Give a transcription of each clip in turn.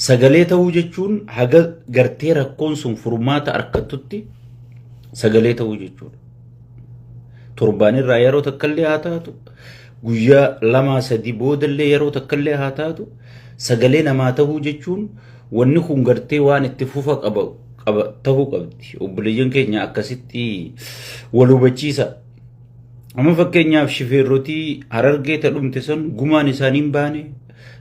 Sagalee ta'uu jechuun haga gartee rakkoon sun furmaata harkattutti sagalee ta'uu jechuudha. Torbaan irraa yeroo takkallee haa taatu, guyyaa 2-3 boodallee yeroo takkallee haa taatu, sagalee namaa ta'uu jechuun wanni kun gartee waan itti fufa ta'uu qabdi. Obboleeyyan keenya akkasitti wal hubachiisa. Amma fakkeenyaaf shifeerrotii Harargee dhumte san gumaan isaaniin baane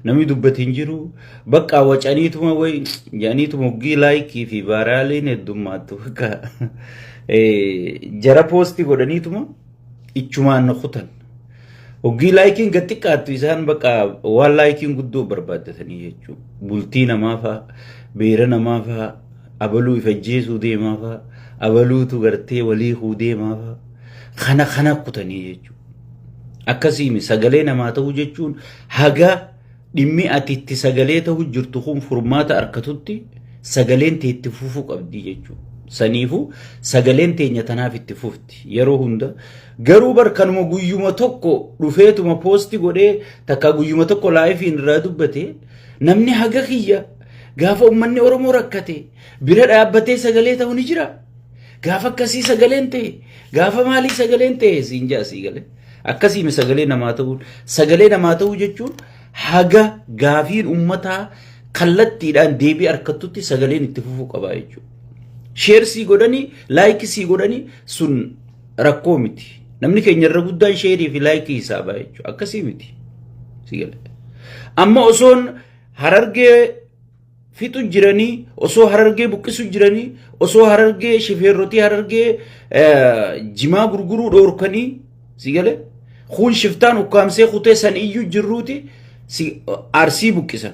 namni dubbatiin jiru bakka wacaniituma way yaaniituma gii laayikii fi baaraaleen heddummaattu bakka jara poostii godhaniituma ichumaan kutan. Ogii laayikiin gattiqqaattu isaan bakka waan laayikiin guddoo barbaaddatanii jechuudha. Bultii namaa fa'a, beera namaa fa'a, abaluu ifajjeesuu deemaa fa'a, abaluutu gartee walii huu deemaa fa'a. Kana kutanii jechuudha. Akkasiimi sagalee namaa ta'uu jechuun haga dhimmi ati itti sagalee ta'uu jirtu kun furmaata harkatutti sagaleen tee itti fufuu qabdi jechuudha. Saniifuu sagaleen teenya tanaaf itti fufti yeroo hunda. Garuu barkanuma guyyuma tokko dhufeetuma poosti godhee takka guyyuma tokko laayifiin irraa dubbate namni haga kiyya gaafa uummanni Oromoo rakkate bira dhaabbatee sagalee ta'uu ni jira. Gaafa akkasii sagaleen ta'e gaafa maalii sagaleen ta'e siin jaasii galee akkasiime sagalee namaa ta'uu jechuun haga gaafiin uummataa kallattiidhaan deebii harkattutti sagaleen itti fufuu qaba jechuudha. Sheersii godhanii laayikisii godhanii sun rakkoo miti. Namni keenya irra guddaan sheerii fi laayikii hisaabaa jechuudha. Akkasii miti. Amma osoon Harargee fixu jiranii, osoo Harargee buqqisu jiranii, osoo Harargee shifeerrotii Harargee jimaa gurguruu dhoorkanii sigale kun shiftaan ukkaamsee kutee san iyyuu jirruuti Arsii buqqisan.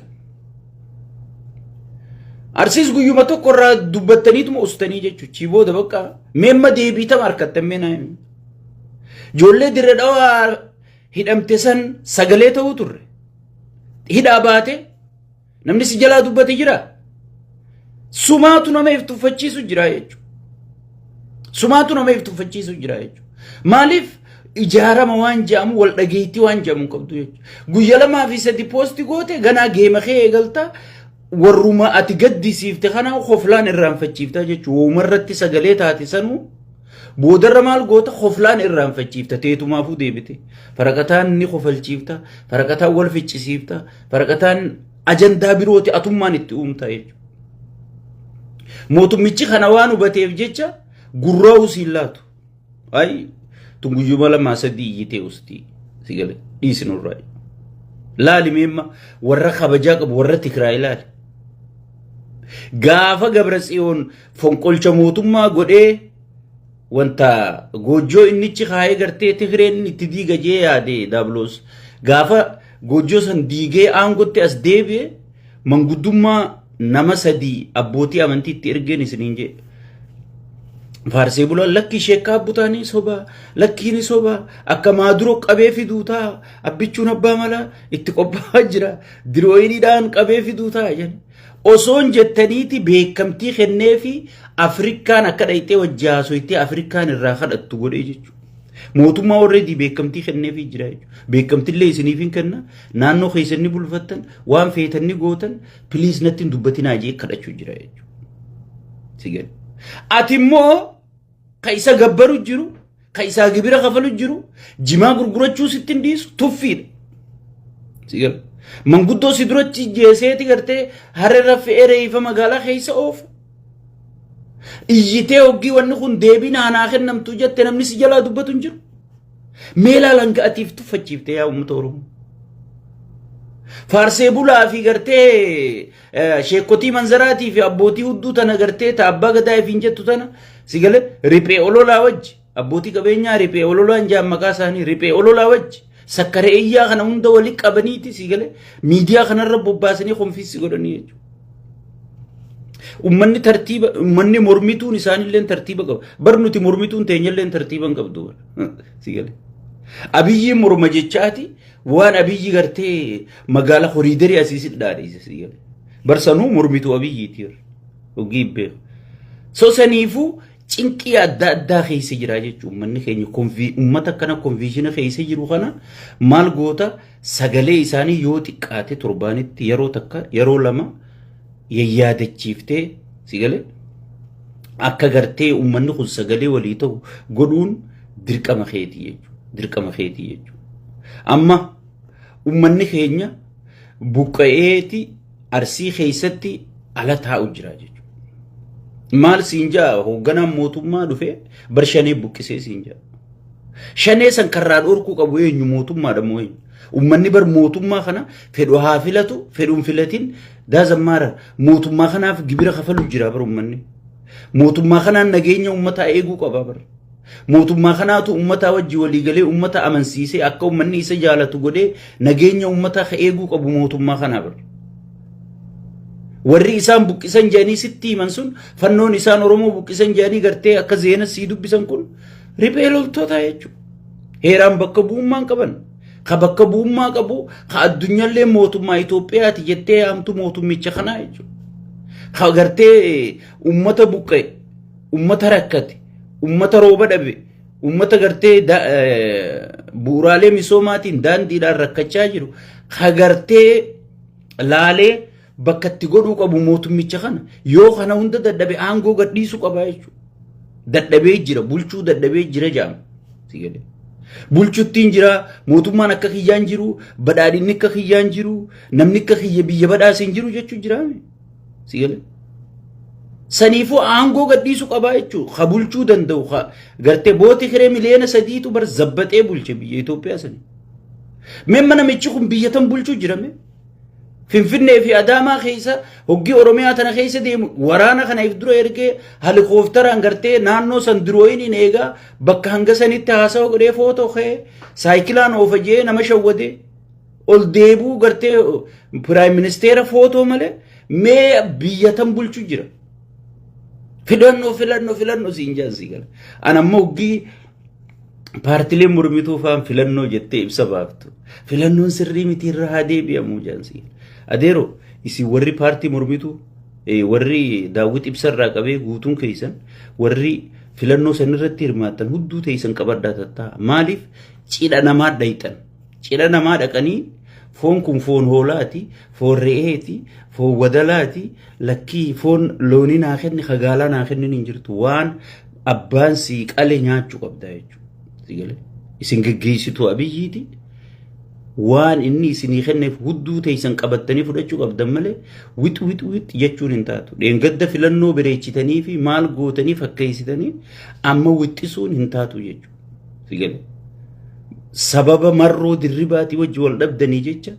Arsiis guyyuma tokko irraa dubbattaniituma ustanii jechuudha. Chibooda bakka meemma deebiitama harkattan meenaa. Ijoollee dirree dhawaa hidhamte san sagalee ta'uu turre. Hidhaa baate namni si jalaa dubbate jira. Sumaatu nama iftuuffachiisu jira jechuudha. Sumaatu nama iftuuffachiisu jira jechuudha. Maaliif ijaarama waan jedhamu wal dhageettii waan jedhamu qabdu jechuudha. Guyya 2-3 poosti goote ganaa geema kee eegaltaa warruma ati gaddisiifte kana khoflaan irraanfachiifta jechuudha. Uumarratti sagalee taate sanuu boodarra maal goota khoflaan irraanfachiifta teetumaafuu deebite. Faraqataan ni khofalchiifta, faraqataan wal ficcisiifta, faraqataan ajandaa birooti atummaan itti uumta jechuudha. Mootummichi kana waan hubateef jecha gurraa usiin laatu. Ay tunguyyuma 2-3 iyyitee ustii sigale dhiisinurraa. Laali meemma warra kabajaa qabu warra Tigraay laali. Gaafa Gabratsiyoon fonqolcha mootummaa godhee wanta goojjoo innichi kaayee gartee Tigreen itti diiga jee yaade Daabloos gaafa goojjoo san diigee aangotti as deebi'e manguddummaa nama 3 abbootii amantii itti ergeen isiniin jee faarsee bulaan lakkii sheekkaa abbutaanii sobaa lakkiin sobaa akka maaduroo qabee fiduutaa abbichuun abbaa mala itti qophaa'aa jira dirooyiniidhaan qabee fiduutaa jedhan. Osoon jettaniiti beekamtii kennee fi Afrikaan akka dhayitee wajjaasoyitee Afrikaan irraa kadhattu godhee jechuudha. Mootummaa already beekamtii kennee fi jira jechuudha. Beekamtillee isiniif hin kenna naannoo keessanni bulfattan waan feetanni gootan please natti hin dubbatinaa jee kadhachuu jira jechuudha. Sigan. Ati immoo ka isa gabbaru jiru, ka isa gibira kafalu jiru, jimaa gurgurachuu sitti hin dhiisu tuffiidha. Sigan. Manguddoo si duratti jeeseeti gartee harreerra fe'ee reefa magaalaa keessa oofu. Iyyitee hoggii wanni kun deebii naanaa kennamtu jette namni si jalaa dubbatu hin jiru. Meelaa langa'atiif tuffachiiftee yaa uummata Oromoo. Faarsee bulaa fi gartee sheekotii manzaraatii fi abbootii hudduu tana gartee taabbaa gadaa fi hin jettu tana si galee riphee ololaa wajji abbootii qabeenyaa riphee ololaan jaan maqaa isaanii riphee ololaa wajji. Sakkare iyyaa kana hunda wali qabaniiti si galee miidiyaa kanarra bobbaasanii konfiisi godhanii jechuudha. Uummanni tartiiba uummanni mormituun isaanillee tartiiba qaba. Bar nuti mormituun teenyallee tartiiba hin qabdu si galee. Abiyyi morma jechaati waan abiyyi gartee magaala horiidarii asiisit dhaadhiise si galee. Barsanuu mormituu abiyyiiti ogii beeku. Sosaniifuu cinqii adda keessa jira jechuudha. Uummanni keenya uummata kana konfiishina keessa jiru kana maal goota sagalee isaanii yoo xiqqaate torbaanitti yeroo takka yeroo lama yayyaadachiiftee si galee akka gartee uummanni kun sagalee walii ta'u godhuun dirqama keetii jechuudha. Dirqama keetii jechuudha. Amma uummanni keenya buqqa'eeti Arsii keessatti ala taa'u jira jechuudha. Maal siin jaa hoogganaan mootummaa dhufee bar shanee buqqisee siin jaa. Shanee san karraa dhorkuu qabu eenyu mootummaadha moo eenyu? Uummanni bar mootummaa kana fedhu haa filatu fedhuun filatiin daazammaara mootummaa kanaaf gibira kafalu jira bar uummanni. Mootummaa kanaan nageenya uummataa eeguu qaba bar. Mootummaa kanaatu uummataa wajji walii galee uummata amansiisee akka uummanni isa jaalatu godhee nageenya uummataa ka eeguu qabu mootummaa kanaa bar. Warri isaan buqqisan jedhanii sitti himan sun fannoon isaan Oromoo buqqisan jedhanii gartee akka zeena sii dubbisan kun riphee loltoota jechuudha. Heeraan bakka bu'ummaan qaban. Ka bakka bu'ummaa qabu ka addunyaallee mootummaa Itoophiyaati jettee yaamtu mootummicha kanaa jechuudha. Ka gartee uummata buqqa'e, uummata rakkate, uummata rooba dhabe, uummata gartee bu'uuraalee misoomaatiin daandiidhaan rakkachaa jiru. Ka gartee laalee bakka itti godhuu qabu mootummicha kana yoo kana hunda dadhabe aangoo gadhiisuu qaba jechuudha. Dadhabee jira, bulchuu dadhabee jira jaama. Si galee. Bulchuttiin jira, mootummaan akka kiyyaan jiru, badhaadhinni akka kiyyaan jiru, namni akka kiyya biyya badhaaseen jiru jechuu jiraame. Si galee. Saniifuu aangoo gadhiisuu qabaa jechuudha. Ka bulchuu danda'u gartee bootii kiree miliyoona 3tu bar zabbatee bulche biyya Itoophiyaa sanii. Memma namichi kun biyya tan bulchuu jirame. Finfinnee fi Adaamaa keessa hoggii Oromiyaa tana keessa deemu waraana kana if dura ergee helikoophteraan gartee naannoo san durooyin eegaa bakka hanga sanitti haasawa godhee footoo ka'ee saayikilaan oofajee nama shawwadee ol deebuu gartee piraayim ministeera footoo malee mee biyya tan bulchuu jira. Filannoo siin jaansii gala. An amma hoggii paartileen mormituu faan filannoo jettee ibsa baaftu. Filannoon sirrii miti irra haa deebi'amuu jaansii. Adeero isin warri paartii mormituu warri daawwit ibsarraa qabee guutuun keessan warri filannoo san irratti hirmaatan hudduu teessan qabaddaa tatta'a. Maaliif cidha namaa dhayxan? Cidha namaa dhaqanii foon kun foon hoolaati, foon re'eeti, foon wadalaati, lakkii foon loonii naa kenni kagaalaa naa kenni hin jirtu waan abbaan sii qale nyaachuu qabda jechuudha. Isin geggeessituu abiyyiiti. Waan inni isinii kenneef hudduu teessan qabattanii fudhachuu qabdan malee wit jechuun hin taatu. Dheengadda filannoo bireechitanii fi maal gootanii fakkeessitanii amma wixxisuun hin taatu jechuudha. Sababa marroo dirribaatii wajji wal dhabdanii jecha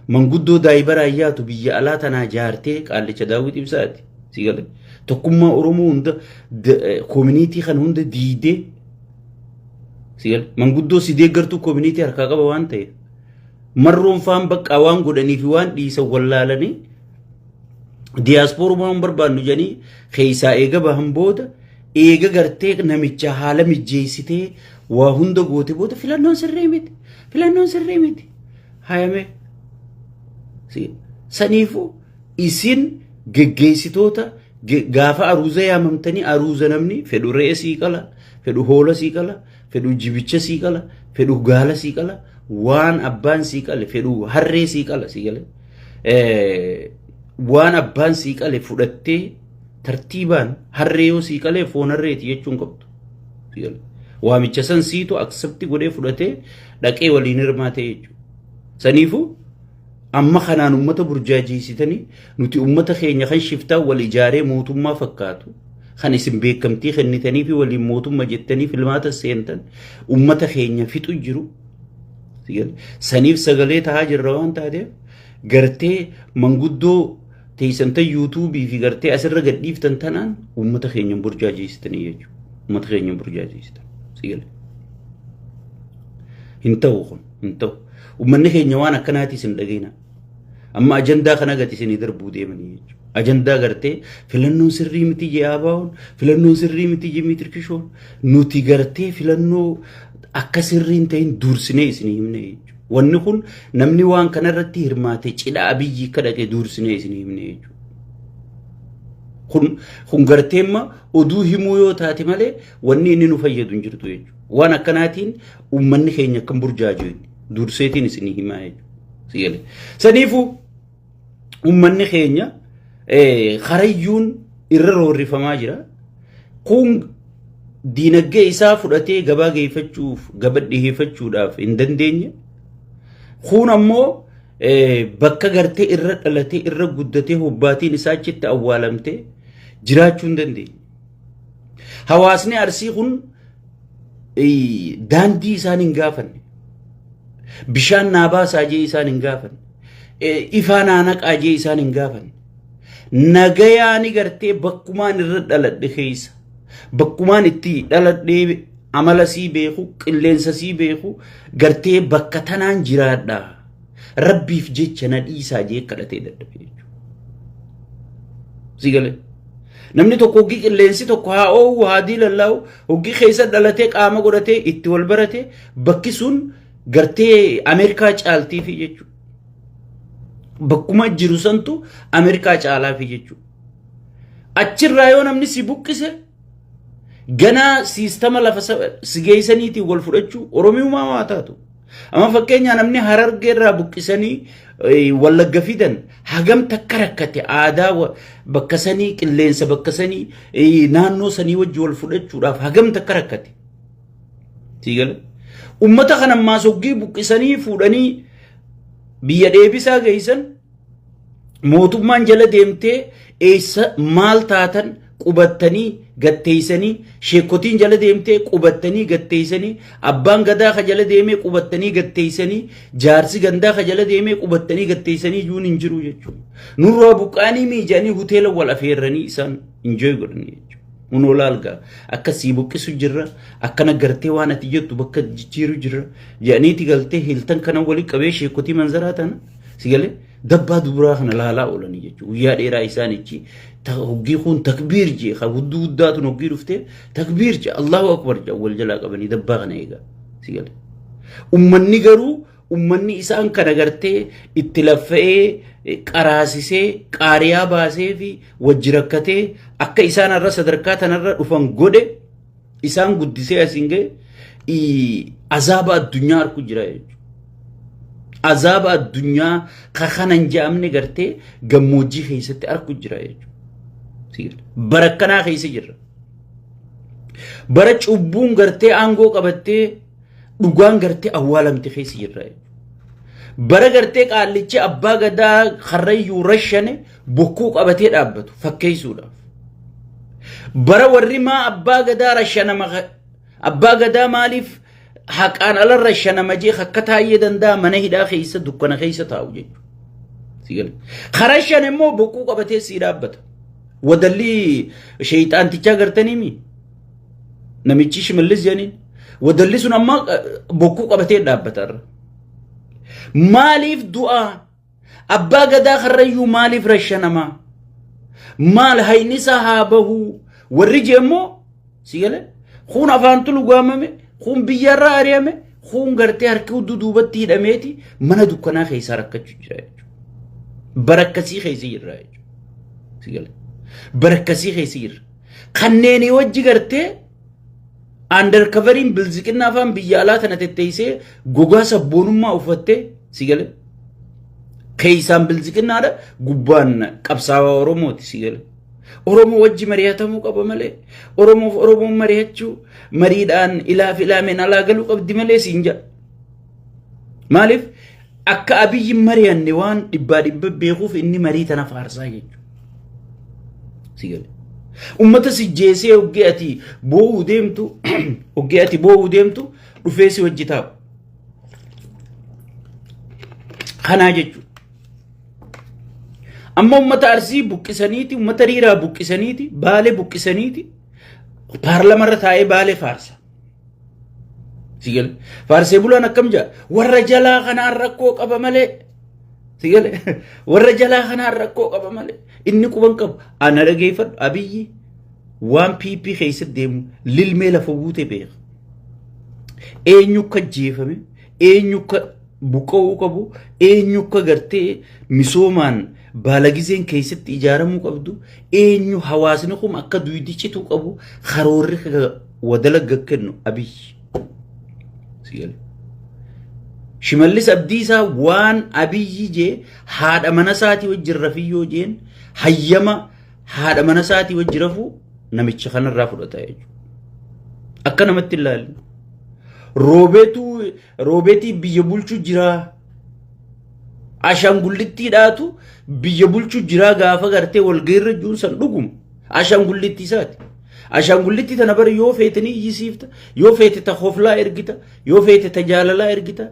manguddoo daa'ibaraa yaatu biyya alaa tanaa jaartee qaallicha daawwit ibsaati. Tokkummaa Oromoo hunda koominiitii kan hunda diidee manguddoo si deeggartuu koominiitii harkaa qaba waan ta'eef. Marroon faan bakka waan godhanii fi waan dhiisan wallaalanii diiyaaspoorumaan barbaannu jedhanii keessaa eega bahan booda eega gartee namicha haala mijjeessitee waa hunda goote booda filannoon sirrii miti. Filannoon sirrii miti. Hayame. Saniifuu isin geggeessitoota gaafa aruuza yaamamtanii aruuza namni fedhu re'ee sii qala, fedhu hoola sii qala, fedhu jibicha sii qala, fedhu gaala sii qala. Waan abbaan sii qale fedhu harree sii qala sii gale waan abbaan sii qale fudhattee tartiibaan harree yoo sii qale foon harreeti jechuun qabdu sii gale waamicha san siitu aksepti godhee fudhatee dhaqee waliin hirmaatee jechuudha. Saniifuu amma kanaan uummata burjaajiisitanii nuti uummata keenya kan shiftaa wal ijaaree mootummaa fakkaatu kan isin beekamtii kennitanii fi waliin mootummaa jettanii filmaata seentan uummata keenya fixu jiru. Saniif sagalee tahaa jirra waan taateef gartee manguddoo teessanta yuutuubii fi gartee asirra gadhiiftan tanaan uummata keenya burjaajiisitanii jechuudha. Uummata keenya burjaajiisitan. Hin ta'u kun hin ta'u. Uummanni keenya waan akkanaatis hin dhageenye. Amma ajandaa kana gati isinii darbuu deemanii jechuudha. Ajandaa gartee filannoon sirrii miti jaabaawun filannoon sirrii miti jimmi tirkishoon nuti gartee filannoo akka sirriin ta'in dursinee isinii himne jechuudha. Wanni kun namni waan kanarratti hirmaate cidha abiyyi akka dhaqee dursinee isinii himne jechuudha. Kun garteemma oduu himuu yoo taate malee wanni inni nu fayyadu hin jirtu jechuudha. Waan akkanaatiin uummanni keenya akkam burjaaju durseetiin isinii himaa jechuudha. Saniifuu uummanni keenya kharayyuun irra roorrifamaa jira. Kun diinagdee isaa fudhatee gabaa geeffachuuf gaba dhiheeffachuudhaaf hin dandeenye. Kun ammoo bakka gartee irra dhalatee irra guddatee hobbaatiin isaa achitti awwaalamtee jiraachuu hin dandeenye. Hawaasni Arsii kun daandii isaan hin gaafanne. Bishaan naabaasaa jee isaan hin gaafanne. Ifaa naanaqaa jee isaan hin gaafanne. Nagayaani gartee bakkumaan irra dhaladhe keessa. Bakkumaan itti dhaladhee amala sii beeku, qilleensa sii beeku, gartee bakka tanaan jiraadha. Rabbiif jecha na dhiisaa jee kadhatee dadhabe jechuudha. Sigalee. Namni tokko hoggii qilleensi tokko haa oowwu haa diilallaa'u hoggii keessa dhalatee qaama godhatee itti wal barate bakki sun gartee Ameerikaa caaltiifi jechuudha. Bakkuma jiru santu Ameerikaa caalaafi jechuudha. Achirraa yoo namni si buqqise ganaa siistama lafa sigeessaniitiin wal fudhachuu Oromiyumaa waa taatu. Amma fakkeenyaa namni Harargeerraa buqqisanii Wallagga fidan hagam takka rakkate aadaa bakka sanii qilleensa bakka sanii naannoo sanii wajji wal fudhachuudhaaf hagam takka rakkate. Siigala. Ummata kana maasoggii buqqisanii fuudhanii biyya deebisaa geessan mootummaan jala deemtee eessa maal taatan qubattanii gatteeysanii sheekotiin jala deemtee qubattanii gatteeysanii abbaan gadaa ka jala deemee qubattanii gatteeysanii jaarsi gandaa ka jala deemee qubattanii gatteeysanii juun hin jiru jechuudha. Nurraa buqqaanii miijanii hoteela wal afeerranii isaan enjoy godhanii jechuudha. Unoo laalgaa akkasii buqqisu jirra akkana gartee waan ati jettu bakka jijjiiru jirra jedhaniiti galtee hiltan kana walii qabee sheekotii manzaraa tana sigalee dabbaa duburaa kana laalaa oolanii jechuudha. Guyyaa dheeraa isaanichi hoggii kun takbiir jee ka gudduu guddaatuun hoggii dhuftee takbiir jee Allahu akbar jee wal jalaa qabanii dabbaa kana eegaa sigalee. Ummanni garuu ummanni isaan kana gartee itti laffa'ee qaraasisee qaariyaa baasee fi wajji rakkatee akka isaan irra sadarkaa tanarra dhufan godhe isaan guddisee asiin ga'e azaaba addunyaa arku jira jechuudha. Azaaba addunyaa kanan jaamne gartee gammoojjii keessatti arku jira jechuudha. Bara akkanaa keessa jirra. Bara cubbuun gartee aangoo qabattee dhugaan gartee awwaalamte keessa jirra. Bara gartee qaallichi abbaa gadaa Karrayyuu rashane bokkuu qabatee dhaabbatu fakkeessuudhaaf. Bara warri maa abbaa gadaa rashanama abbaa gadaa maaliif haqaan ala rashanama jee akka taa'ee danda'a mana hidhaa keessa dukkana keessa taa'u jechuudha. Karashan immoo bokkuu qabatee sii dhaabbata. Wadalli sheeyxaantichaa gartanii mi namichi Shimallis jedhaniin wadalli sun amma bokkuu qabatee dhaabbatarra. Maaliif du'a abbaa gadaa Karrayyuu maaliif rashanama maal haynisa haa bahu warri jeemmoo sigalee kun afaan tulu gaamame kun biyyarraa ari'ame kun gartee harki hudduu duubatti hidhameeti mana dukkanaa keessaa rakkachuu jira jechuudha. Barakkasii keessa jirra jechuudha. Sigalee barakkasii keessa jirra. Kanneen wajji gartee undercovering bilziqinaa afaan biyya alaa tana tetteessee gogaa sabboonummaa uffattee sigalee keeysaan bilziqinaadha gubbaan qabsaawaa Oromooti sigalee. Oromoo wajji mari'atamuu qaba malee Oromoof Oromoon mari'achuu mariidhaan ilaaf ilaameen alaa galuu qabdi malee siin jedha. Maaliif akka Abiyyi mari'anne waan dhibbaa dhibba beekuuf inni marii tana faarsaa jechuudha. Sigalee. Ummata si jeesee hoggee ati boo'uu deemtu hoggee ati boo'uu deemtu dhufee si wajji taa'u. Kanaa jechuudha. Amma ummata Arsii buqqisaniiti ummata Riiraa buqqisaniiti Baalee buqqisaniiti paarlamarra taa'ee Baalee faarsa. Sigalee. Faarsee bulaan akkam jaa warra jalaa kanaan rakkoo qaba malee. Sigalee. Warra jalaa kanaan rakkoo qaba malee. Inni quban qabu ana dhageeffadhu Abiyyi waan PP keessatti deemu lilmee lafa buute beeka. Eenyu akka jeefame eenyu akka buqqa'uu qabu eenyu akka gartee misoomaan baalagizeen keessatti ijaaramuu qabdu eenyu hawaasni kun akka duwidii cituu qabu karoorri wadala gakkennu Abiyyi. Sigalee. Shimallis Abdiisaa waan Abiyyi jee haadha mana isaatii wajjin rafiyyoo jeen hayyama haadha mana isaatii wajji rafuu namicha kanarraa fudhata jechuudha. Akka namatti ilaalu. Roobeetii biyya bulchuu jira. Ashaangulittiidhaatu biyya bulchuu jira gaafa gartee walgeerra juun san dhuguma. Ashaangulittii isaati. Ashaangulittii tana bari yoo feete ni iyyisiifta, yoo feete ta hoflaa ergita, yoo feete ta jaalalaa ergita,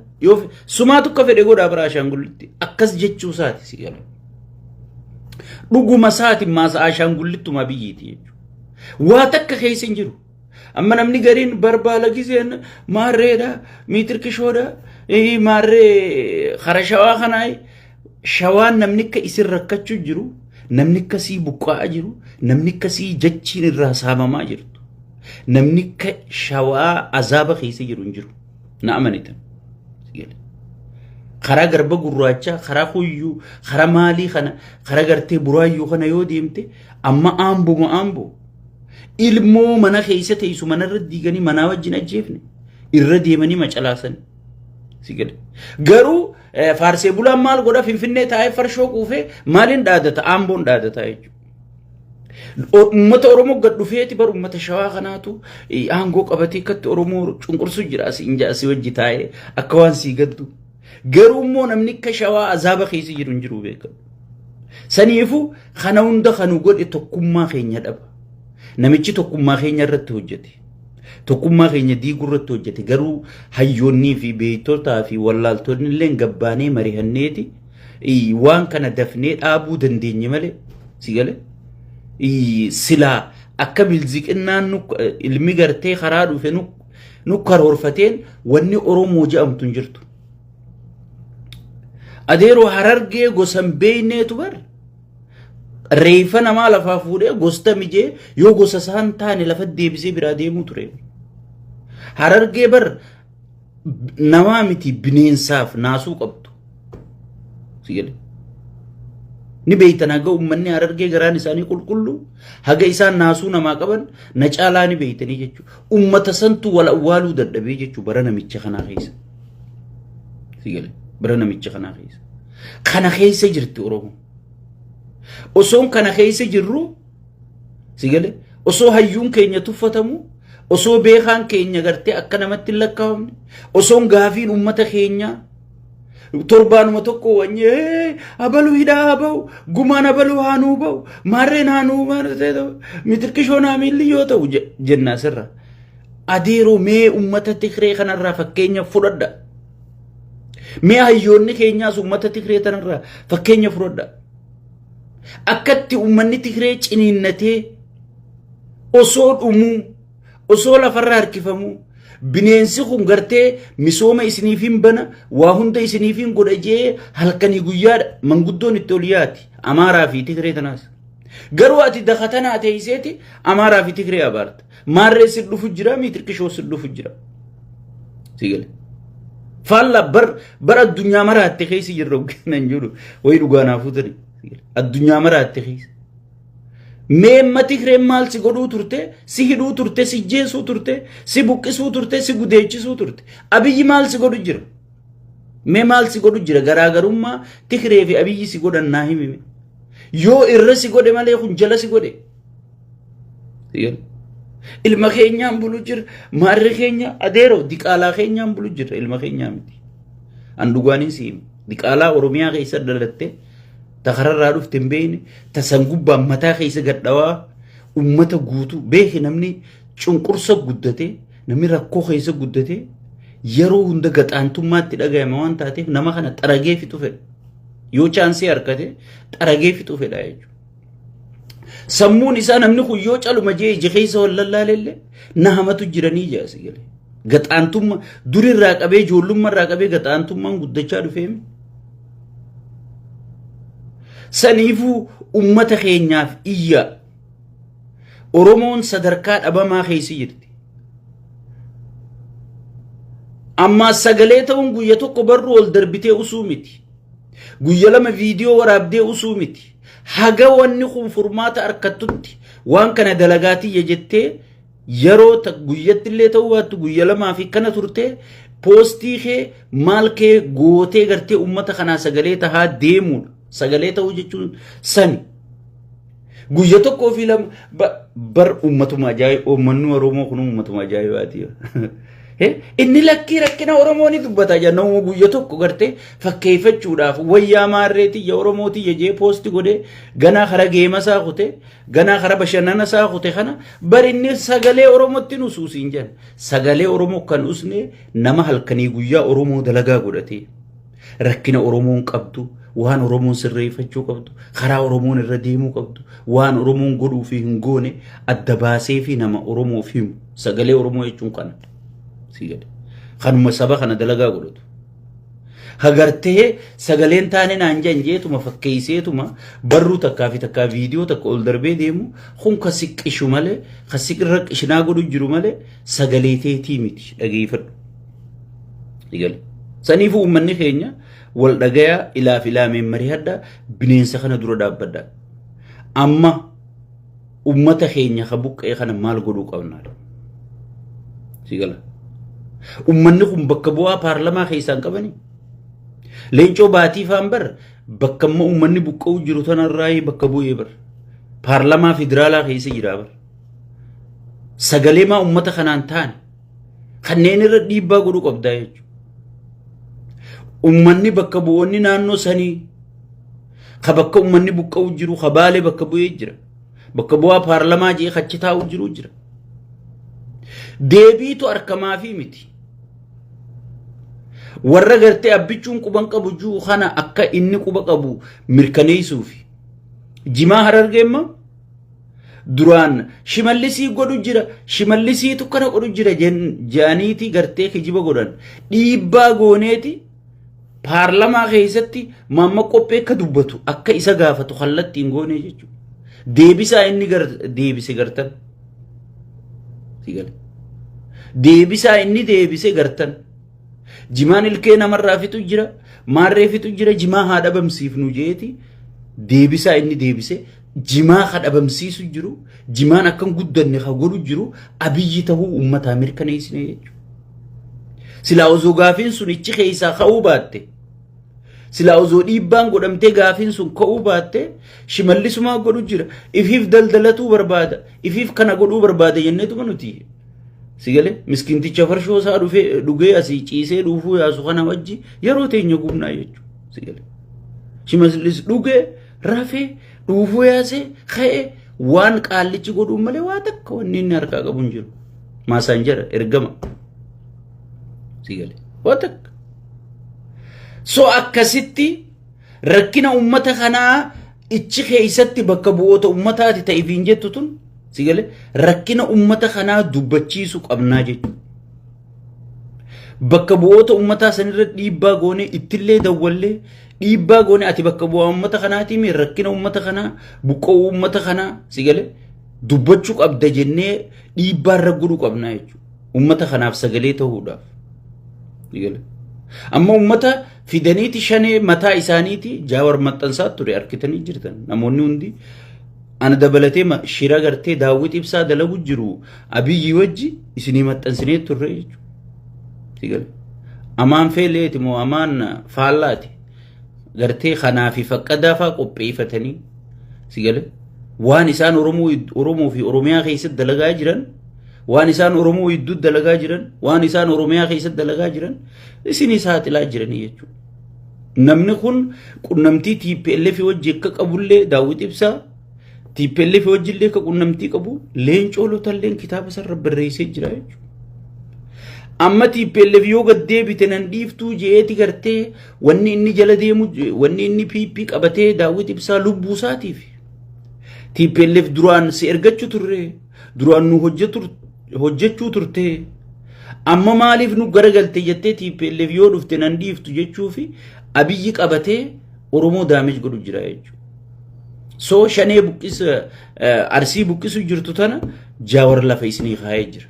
sumaatu akka fedhe godhaa bara ashaangulittii. Akkas jechuu isaati si gala. Dhuguma isaati maasa ashaangulittuma biyyiiti jechuudha. Waa takka keessa hin jiru. Amma namni gariin barbaala giseen maarreedha, miitirkishoodha, maarree hara shawaa kanaa shawaan namni akka isin rakkachuu jiru, namni akkasii buqqa'aa jiru, namni akkasii jechiin irraa saamamaa jirtu. Namni akka shawaa azaaba keessa jiru hin jiru. Na amanitan. Karaa garba gurraachaa, karaa huyyuu, karaa maalii kana, karaa gartee buraayyuu kana yoo deemte amma aamboo. Ilmoo mana keessa teessu manarra diiganii manaa wajjin ajjeefne irra deemanii macalaasan sigale garuu faarsee bulaan maal godha finfinnee taa'ee farshoo quufee maaliin dhaadata aamboon dhaadata jechuudha. Uummata Oromoo gad dhufeeti bar uummata shawaa kanaatu aangoo qabatee akkatti Oromoo cunqursu jira asii wajji taa'ee akka waan sii gaddu garuu immoo namni akka shawaa azaaba keessa jiru hin jiru beekamu. Saniifuu kana hunda kanu godhe tokkummaa keenya dhaba. Namichi tokkummaa keenya irratti hojjete. Tokkummaa keenya diiguu irratti hojjete. Garuu hayyoonnii fi beektotaa fi wallaaltonni illee gabbaanee mari'anneeti waan kana dafnee dhaabuu dandeenye malee si gale silaa akka bilziqinnaan ilmi gartee karaa dhufe nu karoorfateen wanni Oromoo jedhamtu hin jirtu. Adeeroo Harargee gosan beeyneetu bar. Reefa namaa lafaa fuudhee gosta mijee yoo gosa isaan taane lafa deebisee biraa deemuu ture. Harargee bar namaa miti bineensaaf naasuu qabdu. Sigale. Ni beeytan haga uummanni Harargee garaan isaanii qulqulluu haga isaan naasuu namaa qaban na caalaa ni beeytanii jechuudha. Uummata santu wal awwaaluu dadhabee jechuudha bara namicha kanaa keessa. Sigale. Bara namicha kanaa keessa. Kana keessa jirti Oromoo. Osoon kana keessa jirru sigale osoo hayyuun keenya tuffatamu osoo beekaan keenya gartee akka namatti lakkaa'amne osoon gaafiin uummata keenya torbaanuma tokko wanyee abaluu hidhaa ba'u gumaan abaluu haanuu ba'u maarreen haanuu mitirkishoon haamiilli yoo ta'u jennaa sirra adeeroo mee uummata Tigree kanarraa fakkeenya fudhadha. Mee hayyoonni keenyaas uummata Tigree kanarraa fakkeenya fudhadha. Akkatti uummanni Tigree ciniinnatee osoo dhumuu osoo lafarra harkifamuu bineensi kun gartee misooma isiniifin bana waa hunda isiniifin godha jee halkanii guyyaadha manguddoon itti ol yaati Amaaraa fi Tigree tanaas. Garuu ati dakatanaa teesseeti Amaaraa fi Tigree abaarta. Maarree si dhufu jira miitirkishoo si dhufu jira. Sigale. Faalla bar addunyaa maraatti keessa jirra nan jiru wayi dhugaanaafuu tari. Addunyaa maraatti keessa. Meemma Tigreen maal si godhuu turte, si hidhuu turte, si jeesuu turte, si buqqisuu turte, si gudeechisuu turte. Abiyyi maal si godhu jira? Mee maal si godhu jira? Garaagarummaa Tigree fi Abiyyi si godhan naa himime. Yoo irra si godhe malee kun jala si godhe. Ilma keenyaan bulu jira, maarri keenya adeeroo diqaalaa keenyaan bulu jira ilma keenyaa miti. An dhugaaniin si hima. Diqaalaa Oromiyaa keessa dalattee takararraa dhufte hin beekne tasangubbaan mataa keessa gadhawaa uummata guutuu beeke namni cunqursa guddate namni rakkoo keessa guddate yeroo hunda gaxaantummaatti dhagayama waan taateef nama kana xaragee fixu fedha. Yoo chaansii harkate xaragee fixu fedha jechuudha. Sammuun isaa namni kun yoo caluma jee ija keessa wallallaalellee na hamatu jiranii jaasi galee. Gaxaantummaa durirraa qabee ijoollummaarraa qabee gaxaantummaan guddachaa dhufeemi. Saniifuu uummata keenyaaf iyya Oromoon sadarkaa dhabamaa keessa jirti. Amma sagalee ta'uun guyya tokko barru ol darbitee usuu miti. Guyya lama viidiyoo waraabdee usuu miti. Haga wanni kun furmaata harkattutti waan kana dalagaatiyya jettee yeroo guyyattillee ta'uu baattu guyya lamaa fi kana turtee poostii kee maal kee gootee gartee uummata kanaa sagalee tahaa deemuudha. Sagalee ta'uu jechuun sani Guyya tokkoo fi lama bar ummatuma ajaa'iba uummanni Oromoo kun ummatuma ajaa'ibaati. Inni lakkii rakkina Oromoo ni dubbata jenna guyya tokko gartee fakkeeffachuudhaaf wayyaa maarreetii ya Oromooti jee poosti godhee ganaa kara geemasaa kute ganaa kara bashannanasaa kute kana barinni sagalee Oromootti nusuusiin jenna. Sagalee Oromoo kan usne nama halkanii guyyaa Oromoo dalagaa godhate rakkina Oromoon qabdu waan Oromoon sirreeffachuu qabdu karaa Oromoon irra deemuu qabdu waan Oromoon godhuu fi hin goone adda baasee fi nama Oromoof himu sagalee Oromoo jechuun kana. Kanuma saba kana dalagaa godhatu. Hagartee sagaleen taane naan janjeetuma fakkeesseetuma barruu takkaa fi takkaa viidiyoo takka ol darbee deemu kun ka siqqishu malee ka siqirra qishinaa godhu jiru malee sagalee teetii miti dhageeffadhu. Saniifuu uummanni keenya wal dhagayaa ilaaf ilaameen mari'adha bineensa kana dura dhaabbadha. Amma uummata keenya ka buqqee kana maal godhuu qabnaadha. Sigala. Uummanni kun bakka bu'aa paarlamaa keessaan qabani. Leencoo baatii faan bar bakka amma uummanni buqqa'u jiru tanarraa bakka bu'ee bar. Paarlamaa federaalaa keessa jira bar. Sagalee maa uummata kanaan ta'an kanneen irra dhiibbaa godhuu qabdaa jechuudha. Uummanni bakka bu'oonni naannoo sanii ka bakka uummanni buqqa'u jiru ka baalee bakka bu'ee jira. Bakka bu'aa paarlamaa jee kachi taa'u jiru jira. Deebiitu argamaa fi miti. Warra gartee abbichuun quban qabu juu kana akka inni quba qabu mirkaneessuufi. Jimaa Harargeemma duraan shimallisii godhu jira shimallisiitu kana godhu jira jaaniiti gartee kijiba godhan dhiibbaa gooneeti paarlamaa keessatti mamma qophee akka dubbatu akka isa gaafatu kallattiin goone jechuudha. Deebisaa inni deebise gartan. Sigale. Deebisaa inni deebise gartan. Jimaan ilkee namarraa fitu jira maarree fitu jira jimaa haa dhabamsiifnu jeeti deebisaa inni deebise jimaa haa dhabamsiisu jiru jimaan akkan guddanne haa godhu jiru abiyyi ta'uu uummataa mirkaneessine jechuudha. Silaa osoo gaafiin sun ichi keessaa ka'uu baatte silaa osoo dhiibbaan godhamtee gaafiin sun ka'uu baatte shimallisumaa godhu jira ifiif daldalatuu barbaada ifiif kana godhuu barbaada jenneetuma nuti. Sigale miskinticha farshoo isaa dhugee asii ciisee dhuufuu yaasu kana wajji yeroo teenya gubnaa jechuudha. Sigale shimallis dhugee rafee dhuufuu yaasee ka'ee waan qaallichi godhuun malee waa takka wanni inni harkaa qabu hin jiru. Maasaan jara ergama. Sigale waa takka. So akkasitti rakkina uummata kanaa ichi keessatti bakka bu'oota uummataati ta'eefiin jettu tun. Sigale rakkina uummata kanaa dubbachiisu qabnaa jechuudha. Bakka bu'oota uummataa sanirra dhiibbaa goone ittillee dawwallee dhiibbaa goone ati bakka bu'aa uummata kanaatiin rakkina uummata kanaa buqqa'uu uummata kanaa sigale dubbachuu qabda jennee dhiibbaa irra godhuu qabnaa jechuudha. Uummata kanaaf sagalee ta'uudhaaf. Sigale amma uummata fidaniiti shanee mataa isaaniiti jaawar maxxansaa ture arkitanii jirtan namoonni hundi. Ana dabalatee shira gartee daawwit ibsaa dalagu jiru abiyyi wajji isinii maxxansinee turre jechuudha. Sigale amaan feeleeti moo amaan faallaati gartee kanaa fi faqqadaa fa'aa qopheeffatanii sigale waan isaan Oromoo fi Oromiyaa keessatti dalagaa jiran waan isaan Oromoo iddoo dalagaa jiran waan isaan Oromiyaa keessatti dalagaa jiran isinii saaxilaa jiranii jechuudha. Namni kun qunnamtii TPLF wajji akka qabullee daawwit ibsaa TPLF wajjillee ka qunnamtii qabu leencoo lotalleen kitaaba sarara barreessee jira jechuudha. Amma TPLF yoo gad deebite nan dhiiftuu jeeti gartee wanni inni jala deemu wanni inni PP qabatee daawwit ibsaa lubbuu isaatiif. TPLF duraan si ergachuu turre duraan nu hojjechuu turte amma maaliif nu garagalte jettee TPLF yoo dhufte nan dhiiftu jechuu fi abiyyi qabatee Oromoo daamej godhu jira jechuudha. So shanee buqqis arsii buqqisu jirtu tana jaawar lafa isinii kaa'ee jira.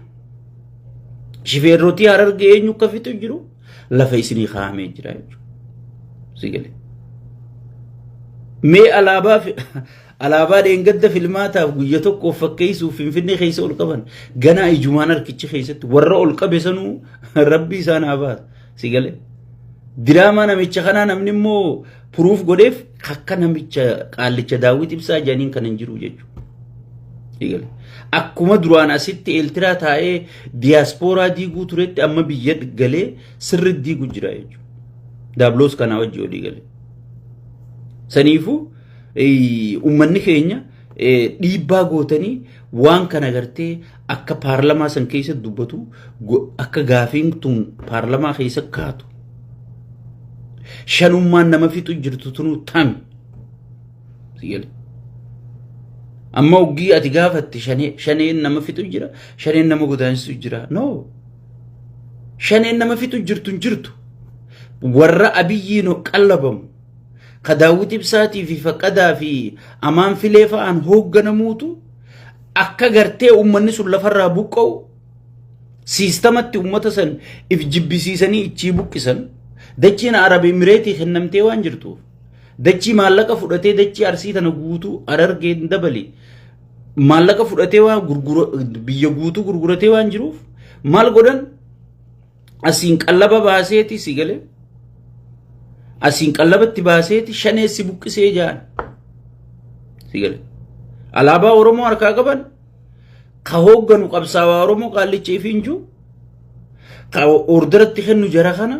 Shifeerrotii Harargee eenyu akka fitu jiru lafa isinii kaa'amee jira jechuudha. Sigale. Mee alaabaa dheengadda filmaataaf guyya tokkoof fakkeessuuf Finfinnee keessa ol qaban ganaa ijumaan harkichi keessatti warra ol qabe sanuu rabbi isaan haa baatu. Sigale. Diraamaa namicha kanaa namni immoo puruuf godheef akka namicha qaallicha daawwit ibsaa jaaniin kan hin jiru jechuudha. Akkuma duraan asitti Eertiraa taa'ee diyaaspooraa diiguu turetti amma biyya galee sirri diiguu jira jechuudha. Daabloos kanaa wajji olii galee. Saniifuu uummanni keenya dhiibbaa gootanii waan kana gartee akka paarlamaa san keessa dubbatu akka gaafiin tun paarlamaa keessa kaatu. Shanummaan nama fixu jirtu tunu tami. Amma oggii ati gaafatti shaneen nama fixu jira, shaneen nama godaansisu jira. No. Shaneen nama fixu jirtu. Warra Abiyyiin qallabamu. Ka Daawit Ibsaatii fi Faqadaa fi Amaan Filee fa'aan hoogganamuutu akka gartee uummanni sun lafarraa buqqa'u siistamatti uummata san if jibbisiisanii ichii buqqisan. Dachiin Arab Emireetii kennamtee waan jirtuuf dachii maallaqa fudhatee dachii Arsii tana guutuu Harargeen dabali maallaqa fudhatee waan biyya guutuu gurguratee waan jiruuf maal godhan asiin qallaba baaseeti si galee asiin qallabatti baaseeti shaneessi buqqisee jaan si galee alaabaa Oromoo harkaa qaban ka hoogganu qabsaawaa Oromoo qaallicha ifiinjuu ka orderatti kennu jara kana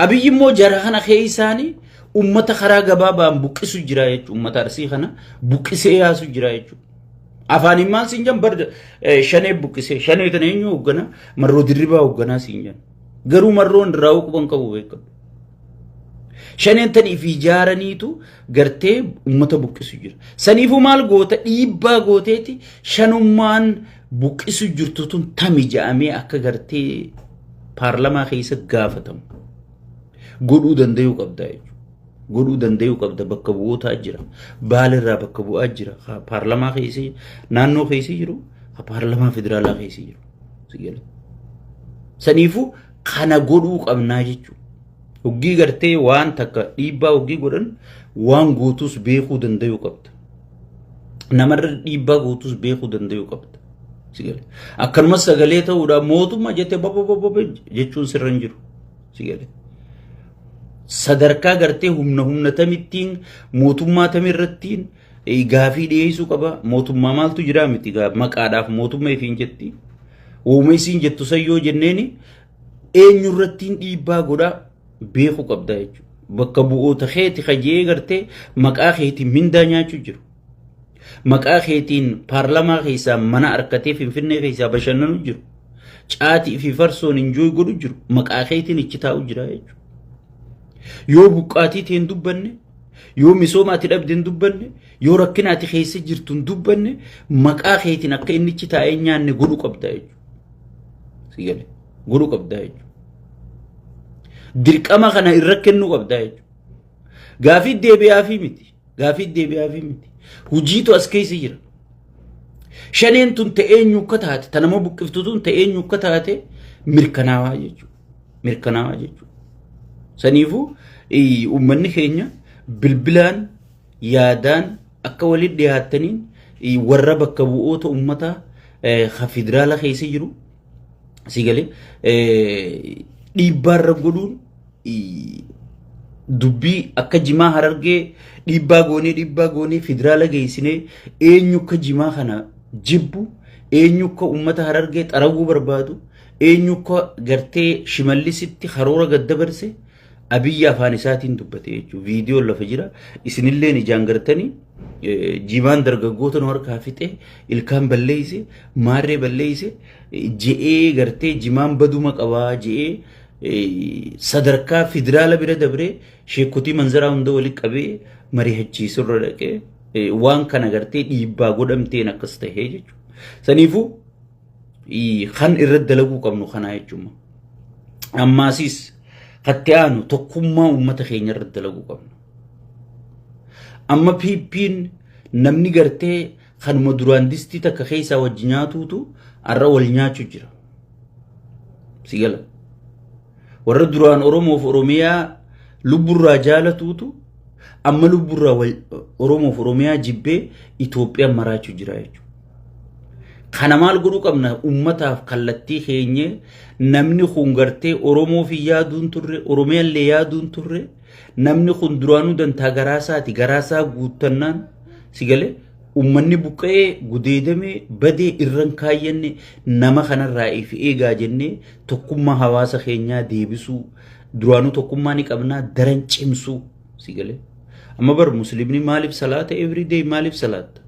Abiyyi immoo jara kana keessaanii ummata karaa gabaabaan buqqisu jira jechuudha. Ummata Arsii kana buqqisee yaasu jira jechuudha. Afaan immaan siin jan bar shanee buqqisee shanee tana eenyu hooggana marroo dirribaa hoogganaa siin jan. Garuu marroo irraa quban qabu beekamu. Shaneen taniif ijaaraniitu gartee ummata buqqisu jira. Saniifuu maal goota dhiibbaa gooteeti shanummaan buqqisu jirtu tun tami ja'amee akka gartee paarlamaa keessa gaafatamu. Godhuu danda'uu qabda jechuudha. Godhuu danda'uu qabda bakka bu'ootaa jira. Baalirraa bakka bu'aa jira. Paarlamaa keessa naannoo keessa jiru. Paarlamaa federaalaa keessa jiru. Saniifuu kana godhuu qabnaa jechuudha. Hoggii gartee waan takka dhiibbaa hoggii godhan waan gootus beekuu danda'uu qabda. Namarra dhiibbaa gootus beekuu danda'uu qabda. Akkanumas sagalee ta'uudhaan mootummaa jettee babba jechuun sirra hin jiru. Sadarkaa gartee humna tamittiin mootummaa tamirrattiin gaafii dhiyeessuu qaba. Mootummaa maaltu jira miti maqaadhaaf mootummaa ifiin jetti. Uumama isiin jettu sayyoo jenneeni eenyurrattiin dhiibbaa godhaa beekuu qabda jechuudha. Bakka bu'oota keeti kajee gartee maqaa keetiin mindaa nyaachuu jiru. Maqaa keetiin paarlamaa keessaa mana harkatee Finfinnee keessaa bashannanu jiru. Caatii fi farsoon injooy godhu jiru. Maqaa keetiin ichi taa'u jira jechuudha. Yoo buqqaatii ta'e hin dubbanne, yoo misooma ati dhabde hin dubbanne, yoo rakkina ati keessa jirtu hin dubbanne, maqaa keetiin akka inni ichi taa'ee nyaanne godhu qabda jechuudha. Godhu qabda jechuudha. Dirqama kana irra kennuu qabda jechuudha. Gaafii deebi'aafii miti. Gaafii deebi'aafii miti. Hojiitu as keessa jira. Shaneen tun ta'eenyu akka taate, tanama buqqiftu tun ta'eenyu akka taate mirkanaawaa jechuudha. Mirkanaawaa jechuudha. Saniifuu uummanni keenya bilbilaan yaadaan akka walitti dhiyaataniin warra bakka bu'oota uummataa federaala keessa jiru si galee dhiibbaarra godhuun dubbii akka jimaa Harargee dhiibbaa goonee federaala geessinee eenyu akka jimaa kana jibbu eenyu akka uummata Harargee xaraguu barbaadu eenyu akka gartee Shimallisitti karoora gaddabarse Abiyyi afaan isaatiin dubbate jechuudha. Viidiyoo lafa jira. Isinilleen ijaan gartanii jimaan dargaggoota nu harkaa fixe ilkaan balleeyse maarree balleeyse je'ee gartee jimaan baduma qabaa je'ee sadarkaa federaala bira dabree sheekotii manzaraa hunda walitti qabee mari'achiisurra dhaqee waan kana gartee dhiibbaa godhamteen akkas tahee jechuudha. Saniifuu kan irratti dalaguu qabnu kanaa jechuudha. Ammaasis Kattiyaanu tokkummaa uummata keenya irratti dalaguu qabna. Amma piippiin namni gartee kanuma duraan distii takka keessaa wajji nyaatuutu arra wal nyaachuu jira. Sigala. Warra duraan Oromoof Oromiyaa lubburraa jaalatuutu amma lubburraa Oromoof Oromiyaa jibbee Itoophiyaan maraachuu jira jechuudha. kana maal godhuu qabna ummataaf kallattii keenye namni kun gartee Oromoo fi yaaduun turre Oromiyaallee yaaduun turre namni kun duraanuu dantaa garaasaati garaasaa guuttannaan sigalee ummanni buqqee gudeedame badee irran kaayyanne nama kanarraa ifi eegaa jennee tokkummaa hawaasa keenyaa deebisuu duraanuu tokkummaa ni qabnaa daran cimsuu sigalee amma bar muslimni maaliif salaata everyday maaliif salaata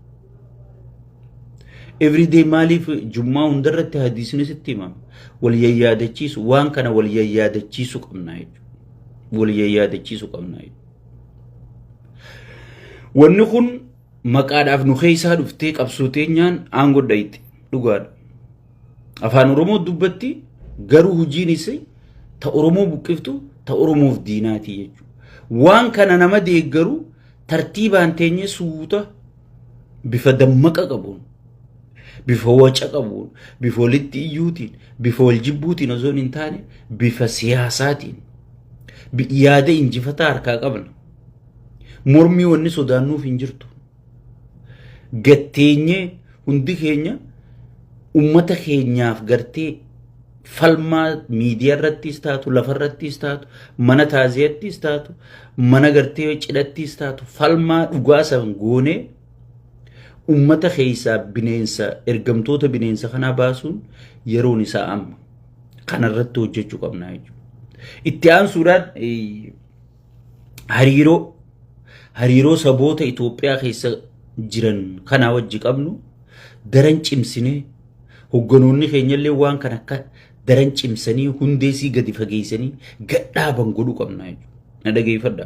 everyday maalif jummaa hundarratti hadiisni sitti himama wal yaadachiisu waan kana wal yaadachiisu qabna jechuudha wal yaadachiisu qabna wanni kun maqaadhaaf nu keessaa dhuftee qabsooteenyaan aangoo dhayti dhugaadha afaan oromoo dubbatti garuu hojiin isii ta oromoo buqqiftu ta oromoof diinaati jechuudha waan kana nama deeggaru tartiibaan teenye suuta bifa dammaqa qabuun bifa waca qabuun bifa walitti iyyuutiin bifa wal jibbuutiin osoo hin taane bifa siyaasaatiin yaada injifataa harkaa qabna mormii wanni sodaannuuf hin jirtu gatteenye hundi keenya ummata keenyaaf gartee falmaa miidiyaa irrattis taatu lafa irrattis taatu mana taaziyattis taatu mana gartee cidhattis taatu falmaa dhugaasan goonee ummata keessaa bineensa ergamtoota bineensa kana baasuun yeroon isaa amma kanarratti hojjechuu qabna jechuudha itti aansuudhaan hariiroo saboota Itoophiyaa keessa jiran kana wajji qabnu daran cimsinee hogganoonni keenyallee waan kana akka daran cimsanii hundeesii gadi fageessanii gadhaaban godhuu qabna jechuudha na dhageeffadha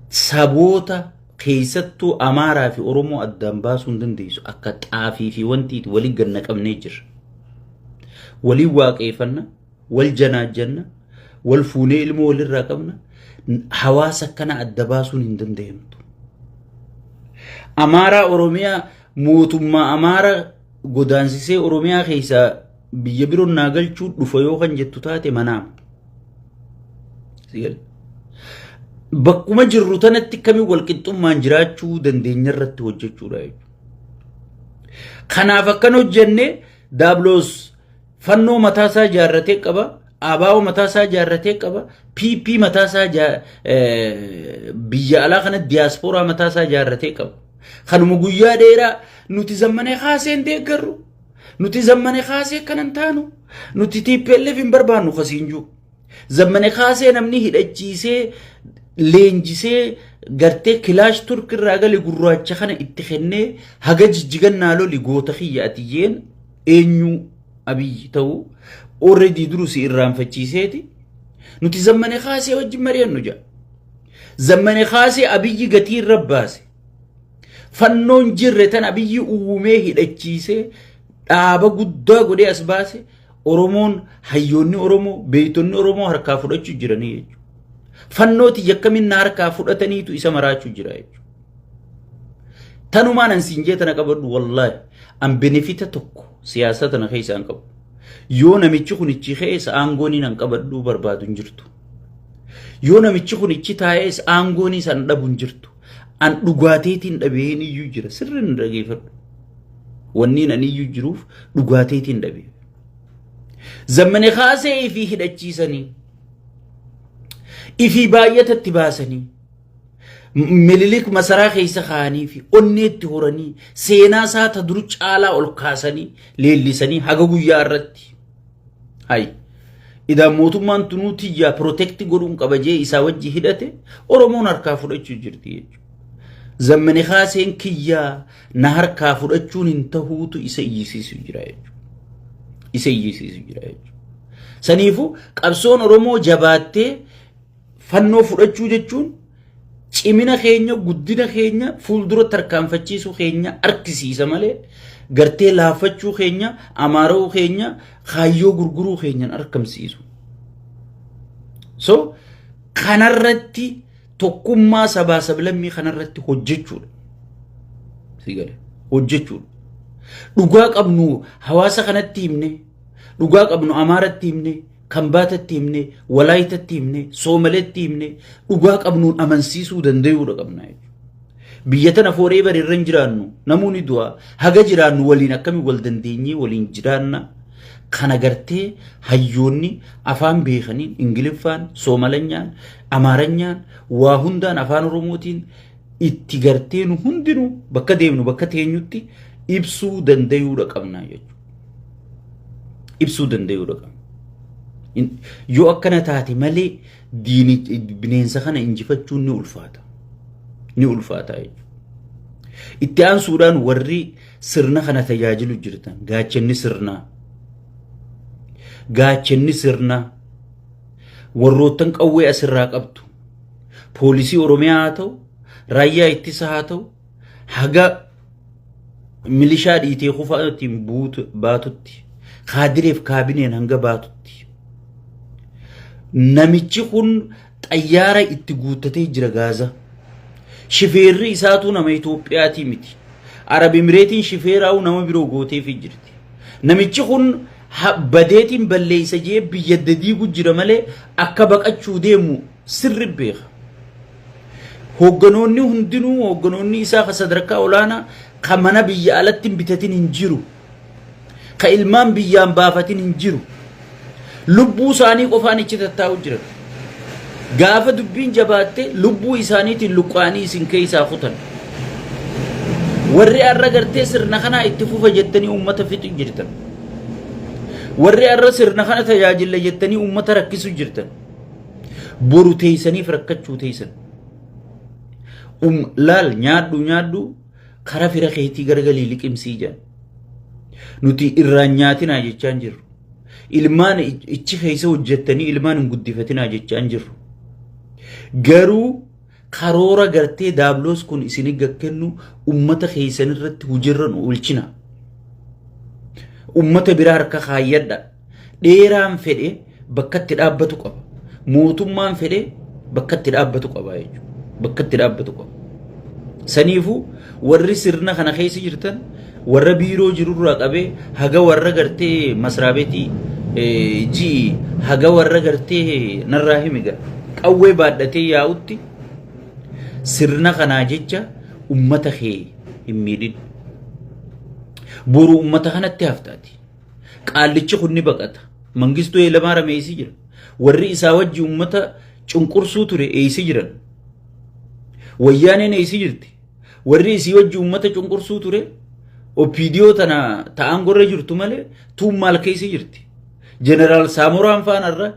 saboota keessattuu Amaaraa fi Oromoo addaan baasuu hin dandeessu akka xaafii fi wanti walii ganna qabnee jirra walii waaqeeffanna wal janaajanna wal fuunee ilmoo walirraa qabna hawaasa kana adda baasuun hin danda'amtu Amaaraa Oromiyaa mootummaa Amaaraa godaansisee Oromiyaa keessaa biyya biroon naagalchuu dhufa yoo kan jettu taate manaam bakkuma jirru tanatti kamii walqixxummaan jiraachuu dandeenya irratti hojjechuudha jechuudha kanaaf akkan hojjenne daabloos fannoo mataasaa jaarratee qaba abaa'oo mataasaa jaarratee qaba PP mataasaa biyya alaa kana diaasporaa mataasaa jaarratee qaba kanuma guyyaa dheeraa nuti zammanee kaaseen deeggarru nuti zammanee kaasee kanan taanu nuti TPLF hin barbaannu kasiinjuu zammanee kaasee namni hidhachiisee leenjisee gartee kilaash turk irraa gale gurraacha kana itti kennee haga jijjigannaa loli goota xiyyaatiyyeen eenyu abiyyi ta'u already durusi irraanfachiiseeti nuti zammanee kaasee wajjin mari'annu jaa zammanee kaasee abiyyi gatii irra baase fannoon jirre tan abiyyi uumee hidhachiisee dhaaba guddaa godhee as baase Oromoon hayyoonni Oromoo beeytonni Oromoo harkaa fudhachuu jiranii jechuudha fannooti yakkaminna harkaa fudhataniitu isa maraachuu jira jechuudha tanumaan ansiin jee tana qabadhu wallaahi an benefita tokko siyaasa tana keessa an qabu yoo namichi kunichi keessa aangooniin an qabadhuu barbaadu hin jirtu yoo namichi kunichi taa'ees aangoonii san dhabu hin jirtu an dhugaateetiin dhabeen iyyuu jira sirriin dhageeffadhu wanniin an iyyuu jiruuf dhugaateetiin dhabee zammane kaasee fi hidhachiisanii ifi baay'atatti baasanii mililik masaraa keessa kaanii fi onneetti horanii seenaa saata dur caalaa ol kaasanii leellisanii haga guyyaa irratti hay ida mootummaan tunuuti yaa protect godhuun qabajee isaa wajji hidhate Oromoon harkaa fudhachuu jirti jechuudha zammane kaaseen kiyyaa na harkaa fudhachuun hin tahuutu isa iyyisiisu jira jechuudha isa iyyisiisu jira jechuudha saniifu qabsoon Oromoo jabaattee fannoo fudhachuu jechuun cimina keenya guddina keenya fuuldura tarkaanfachiisuu keenya argisiisa malee gartee laafachuu keenya amaaruu keenya kaayyoo gurguruu keenyan argamsiisu so kanarratti tokkummaa sabaa sablammii kanarratti hojjechuudha sigale hojjechuudha dhugaa qabnu hawaasa kanatti himne dhugaa qabnu amaaratti himne kambaatatti himne walaayitatti himne soomaletti himne dhugaa qabnuun amansiisuu danda'uudha qabna biyyatana forever irran jiraannu namoonni du'a haga jiraannu waliin akkami wal dandeenyee waliin jiraanna kana gartee hayyoonni afaan beekaniin ingiliffaan soomaalanyaan amaaranyaan waa hundaan afaan oromootiin itti gartee nu hundinuu bakka deemnu bakka teenyutti ibsuu dandayuudha qabna jechuudha ibsuu dandayuudha qabna yoo akkana taate malee diini bineensa kana injifachuun ni ulfaata jechuudha itti aansuudhaan warri sirna kana tajaajilu jirtan gaachanni sirnaa warroottan qawwee asirraa qabtu poolisii oromiyaa haa ta'u raayyaa ittisa haa ta'u haga milishaa dhiitee qofaatiin baatutti kaadireef kaabineen hanga baatutti namichi kun xayyaara itti guuttatee jira Gaazaa shifeerri isaatu nama Itoophiyaatii miti Arab Emireetiin shifeeraa'u nama biroo gooteef jirti namichi kun badeetiin balleessa jee biyya diiguu jira malee akka baqachuu deemu sirri beeka hogganoonni hundinuu hogganoonni isaa ka sadarkaa olaanaa ka mana biyya alatti bitatin hin jiru ka ilmaan biyyaan baafatin hin jiru lubbuu isaanii qofaan ichi tattaa'u jira gaafa dubbiin jabaatte lubbuu isaaniitiin luqqaanii isin keessaa kutan warri arra gartee sirna kana itti fufa jettanii ummata fixu jirtan warri arra sirna kana tajaajila jettanii ummata rakkisu jirtan boru teeysaniif rakkachuu teeysan laal nyaadhu kara fira keetii gargalii liqimsii jedhan nuti irraan nyaatinaa jechaan jirru ilmaan ichi keessa hojjettanii ilmaan hin guddifatinaa jechaan jirru garuu karoora gartee daabloos kun isin gakkennu ummata keessan irratti hujirran ulchina ummata biraa harka kaayyadha dheeraan fedhe bakkatti dhaabbatu qaba mootummaan fedhe bakkatti dhaabbatu qaba jechuudha bakkatti dhaabbatu qaba saniifu warri sirna kana keessa jirtan warra biiroo jirurraa qabee haga warra gartee masraabetii ji haga warra gartee narraa himiga qawwee baadhatee yaa'utti sirna kanaa jecha ummata kee hin miidhin boru ummata kanatti haftaati qaallichi kunni baqata mangistuu Hayilamaariyaam rameessi jira warri isaa wajji ummata cunqursuu ture eeysi jiran wayyaaneen eeysi jirti warri isii wajji ummata cunqursuu ture OPDO tana ta'an gorre jirtu malee tuun maal keessa jirti jeneraal Saamuraan faanarra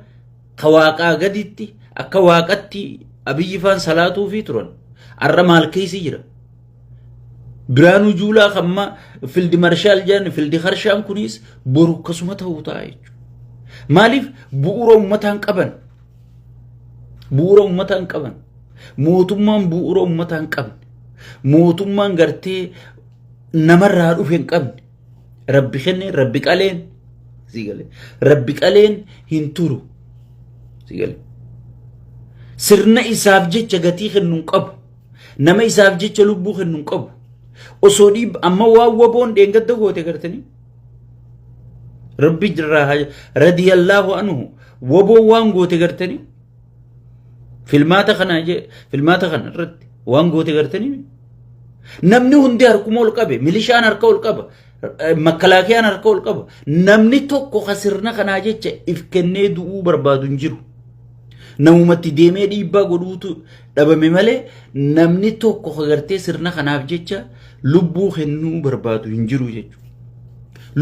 ka waaqaa gaditti akka waaqatti Abiyyi faan salaatuu fi turan arra maal keessa jira Biraanuu Juulaa kamma fildi marshaal jedhan fildi harshaan kunis boru akkasuma ta'uu ta'a jechuudha maaliif bu'uura ummataan qaban mootummaan bu'uura ummataan qabne mootummaan gartee namarraa dhufe hin qabne rabbi kenne rabbi qaleen hin turu sirna isaaf jecha gatii kennu hin qabu nama isaaf jecha lubbuu kennu hin qabu osoo dhiib amma waan waboon dheengadda goote gartanii rabbi jirraa radiyallahu anhu waboon waan goote gartanii filmaata kana irratti waan goote gartanii namni hundi harkuma ol qabe milishaan harka ol qaba makkalaakiyaan harka ol qaba namni tokko sirna kanaa jecha if kennee du'uu barbaadu hin jiru namumatti deemee dhiibbaa godhuutu dhabame malee namni tokko gartee sirna kanaaf jecha lubbuu kennuu barbaadu hin jiru jechuudha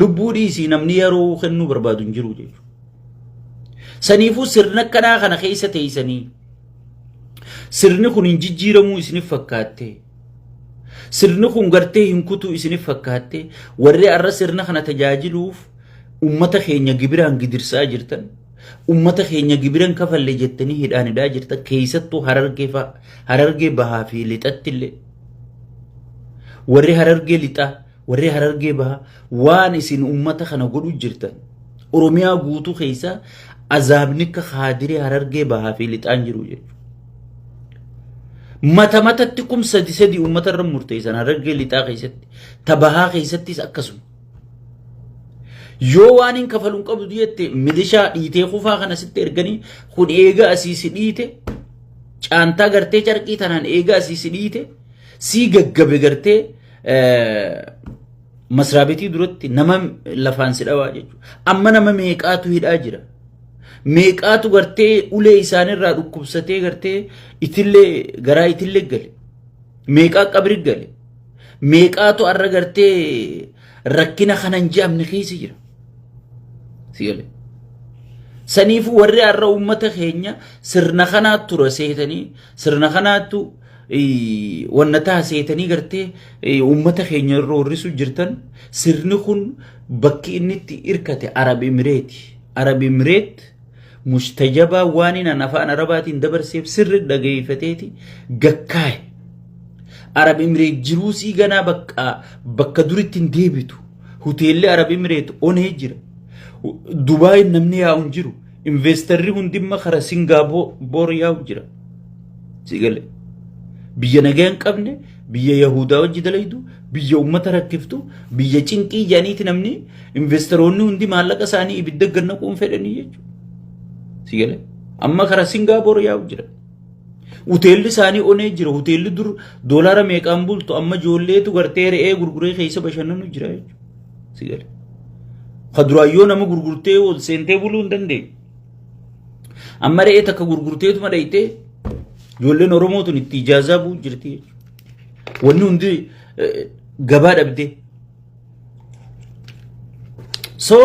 lubbuu dhiisii namni yeroo kennuu barbaadu hin jiru jechuudha saniifuu sirna kanaa kana keessa teeysanii sirni kun hin jijjiiramuu isinif fakkaatte sirni kun gartee hin kutuu isinif fakkaatte warri arra sirna kana tajaajiluuf ummata keenya gibiraan gidirsaa jirtan ummata keenya gibiran kafalle jettanii hidhaa jirta keessattuu harargee bahaa fi lixattillee warri harargee lixaa warri harargee bahaa waan isin ummata kana godhu jirtan oromiyaa guutuu keessa azaabni ka khaadiree harargee bahaa fi lixaan jiru jechuudha matatti kum sadi ummata irra murteessan harargee lixaa keessatti tabahaa keessattis akkasuma yoo waan hin kafaluun qabdu jette milishaa dhiitee kufaa kana sitti erganii kun eega asiisi dhiite caantaa gartee carqii tanaan eega asiisi dhiite sii gaggabe gartee masraa beetii duratti nama lafaan si dhawaa jechuudha. Amma nama meeqaatu hidhaa jira. Meeqaatu gartee ulee isaanirraa dhukkubsatee gartee itillee garaa itillee gale. Meeqaa qabri gale. Meeqaatu arra gartee rakkina kanan jaamne keessa jira. Sigalee. Saniifu warri arra ummata keenya sirna kanaatu tura seetanii sirna kanaatu wanna taaseetanii gartee ummata keenya irra horrisu jirtan sirni kun bakki inni itti irkate Arab Emireeti. Arab Emireet mustajabaa waan inni afaan Arabaatiin dabarseef sirri dhageeffateeti gakkaa'e. Arab Emireet jiruu sii ganaa bakka duritti hin deebitu. Hoteelli Arab Emireet onee jira. Dubai namni yaa'u jiru. Investorri hundimma kara Singapore yaa'u jira. Sigalee. Biyya nagaan qabne, biyya Yahudaa wajji dalaydu, biyya ummata rakkiftu, biyya cinqii jaaniiti namni investoroonni hundi maallaqa isaanii ibidda ganna quun fedhanii jechuudha. Sigalee. Amma kara Singapore yaa'u jira. Hoteelli isaanii onee jira. Hoteelli dur doolaara meeqaan bultu amma ijoolleetu gartee re'ee gurguree keessa bashannanu jira jechuudha. Sigalee. Kaduraayyoo nama gurgurtee ol seentee buluu hin dandeenye. Amma re'ee takka gurgurteetuma dhayitee ijoolleen Oromootuun itti ijaazaa bu'u jirti jechuudha. Wanni hundi gabaa dhabdee. So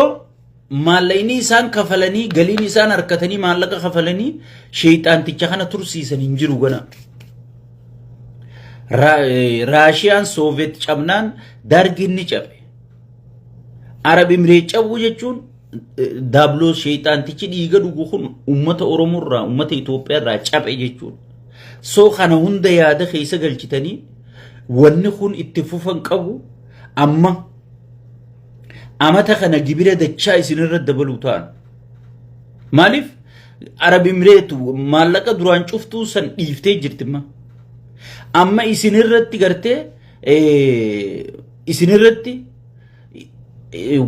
maallaqni isaan kafalanii galiin isaan harkatanii maallaqa kafalanii sheexaanticha kana tursiisan hin jiru gana. Raashiyaan Soovet cabnaan Dargiin ni cabe. Arab Emireet cabuu jechuun daabloo sheexaantichi dhiiga dhugu kun ummata Oromoo irraa ummata Itoophiyaa irraa cabe jechuudha. So kana hunda yaada keessa galchitanii wanni kun itti fufan qabu amma amata kana gibira dachaa isinirra dabaluu ta'an. Maaliif Arab Emireet maallaqa duraan cuftuu san dhiiftee jirtimma. Amma isinirratti gartee isinirratti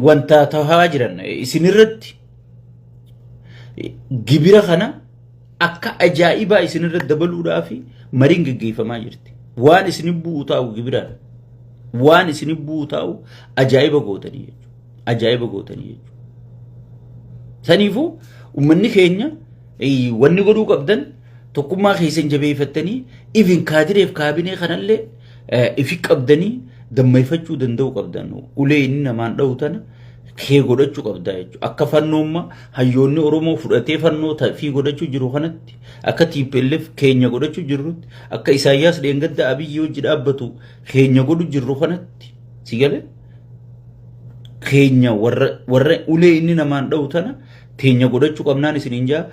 wanta ta'aa jiran isinirratti gibira kana akka ajaa'ibaa isinirratti dabaluudhaaf mariin gaggeeffamaa jirti. Waan isin bu'u ta'u gibiraan waan isin bu'u ta'u ajaa'iba gootanii jechuudha. Ajaa'iba gootanii jechuudha. Saniifuu uummanni keenya wanni godhuu qabdan tokkummaa keessan jabeeffattanii ifin kaadireef kaabinee kanallee ifi qabdanii dammayfachuu danda'u qabdan. Ulee inni namaan dha'u tana kee godhachuu qabda jechuudha. Akka fannoommaa hayyoonni Oromoo fudhatee fannoo fi godhachuu jiru kanatti akka TPLF keenya godhachuu jirrutti akka Isaayyaas Dheengadda Abiyyi hojii dhaabbatu keenya godhu jirru kanatti sigalee keenya warra ulee inni namaan dha'u tana teenya godhachuu qabnaan isiniin jaa.